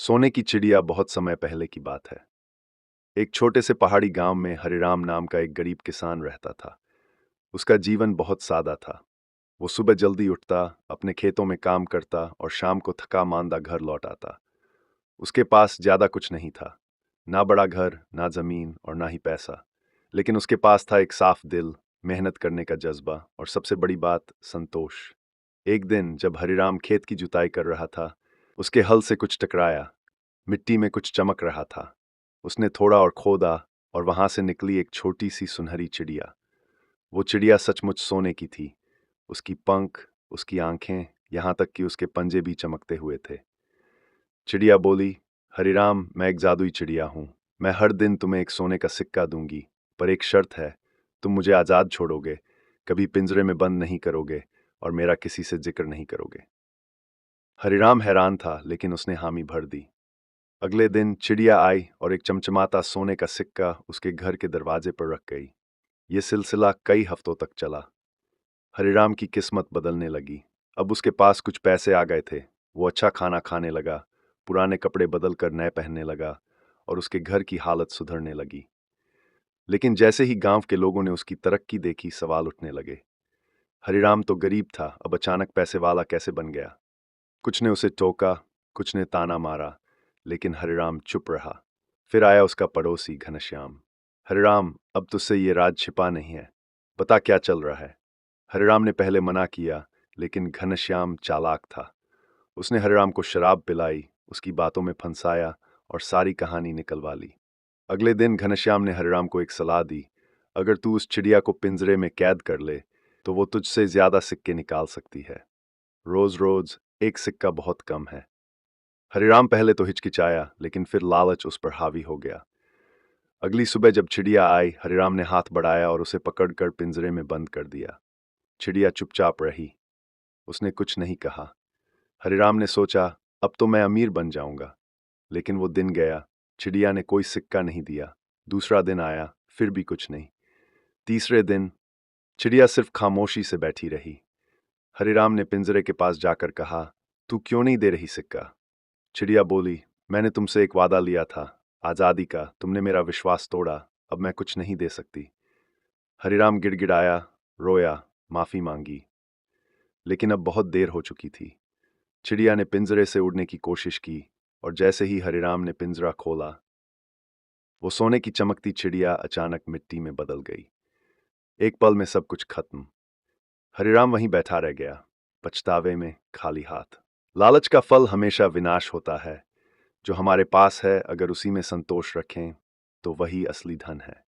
सोने की चिड़िया बहुत समय पहले की बात है। एक छोटे से पहाड़ी गांव में हरिराम नाम का एक गरीब किसान रहता था। उसका जीवन बहुत सादा था। वो सुबह जल्दी उठता, अपने खेतों में काम करता और शाम को थका मांदा घर लौट आता। उसके पास ज्यादा कुछ नहीं था, ना बड़ा घर, ना जमीन और ना ही पैसा। लेकिन उसके पास था एक साफ दिल, मेहनत करने का जज्बा और सबसे बड़ी बात, संतोष। एक दिन जब हरिराम खेत की जुताई कर रहा था, उसके हल से कुछ टकराया। मिट्टी में कुछ चमक रहा था। उसने थोड़ा और खोदा, और वहां से निकली एक छोटी सी सुनहरी चिड़िया। वो चिड़िया सचमुच सोने की थी। उसकी पंख, उसकी आंखें, यहां तक कि उसके पंजे भी चमकते हुए थे। चिड़िया बोली, हरिराम, मैं एक जादुई चिड़िया हूं। मैं हर दिन तुम्हें एक सोने का सिक्का दूंगी, पर एक शर्त है। तुम मुझे आजाद छोड़ोगे, कभी पिंजरे में बंद नहीं करोगे और मेरा किसी से जिक्र नहीं करोगे। हरिराम हैरान था, लेकिन उसने हामी भर दी। अगले दिन चिड़िया आई और एक चमचमाता सोने का सिक्का उसके घर के दरवाजे पर रख गई। ये सिलसिला कई हफ्तों तक चला। हरिराम की किस्मत बदलने लगी। अब उसके पास कुछ पैसे आ गए थे। वो अच्छा खाना खाने लगा, पुराने कपड़े बदल कर नए पहनने लगा और उसके घर की हालत सुधरने लगी। लेकिन जैसे ही गांव के लोगों ने उसकी तरक्की देखी, सवाल उठने लगे। हरिराम तो गरीब था, अब अचानक पैसे वाला कैसे बन गया? कुछ ने उसे टोका, कुछ ने ताना मारा, लेकिन हरिराम चुप रहा। फिर आया उसका पड़ोसी घनश्याम। हरिराम, अब तुझसे ये राज छिपा नहीं है, बता क्या चल रहा है? हरिराम ने पहले मना किया, लेकिन घनश्याम चालाक था। उसने हरिराम को शराब पिलाई, उसकी बातों में फंसाया और सारी कहानी निकलवा ली। अगले दिन घनश्याम ने हरिराम को एक सलाह दी। अगर तू उस चिड़िया को पिंजरे में कैद कर ले, तो वो तुझसे ज्यादा सिक्के निकाल सकती है। रोज रोज एक सिक्का बहुत कम है। हरिराम पहले तो हिचकिचाया, लेकिन फिर लालच उस पर हावी हो गया। अगली सुबह जब चिड़िया आई, हरिराम ने हाथ बढ़ाया और उसे पकड़कर पिंजरे में बंद कर दिया। चिड़िया चुपचाप रही। उसने कुछ नहीं कहा। हरिराम ने सोचा, अब तो मैं अमीर बन जाऊंगा। लेकिन वो दिन गया, चिड़िया ने कोई सिक्का नहीं दिया। दूसरा दिन आया, फिर भी कुछ नहीं। तीसरे दिन चिड़िया सिर्फ खामोशी से बैठी रही। हरिराम ने पिंजरे के पास जाकर कहा, तू क्यों नहीं दे रही सिक्का? चिड़िया बोली, मैंने तुमसे एक वादा लिया था, आजादी का। तुमने मेरा विश्वास तोड़ा, अब मैं कुछ नहीं दे सकती। हरिराम गिड़गिड़ाया, रोया, माफी मांगी। लेकिन अब बहुत देर हो चुकी थी। चिड़िया ने पिंजरे से उड़ने की कोशिश की, और जैसे ही हरिराम ने पिंजरा खोला, वो सोने की चमकती चिड़िया अचानक मिट्टी में बदल गई। एक पल में सब कुछ खत्म। हरिराम वहीं बैठा रह गया, पछतावे में, खाली हाथ। लालच का फल हमेशा विनाश होता है। जो हमारे पास है, अगर उसी में संतोष रखें, तो वही असली धन है।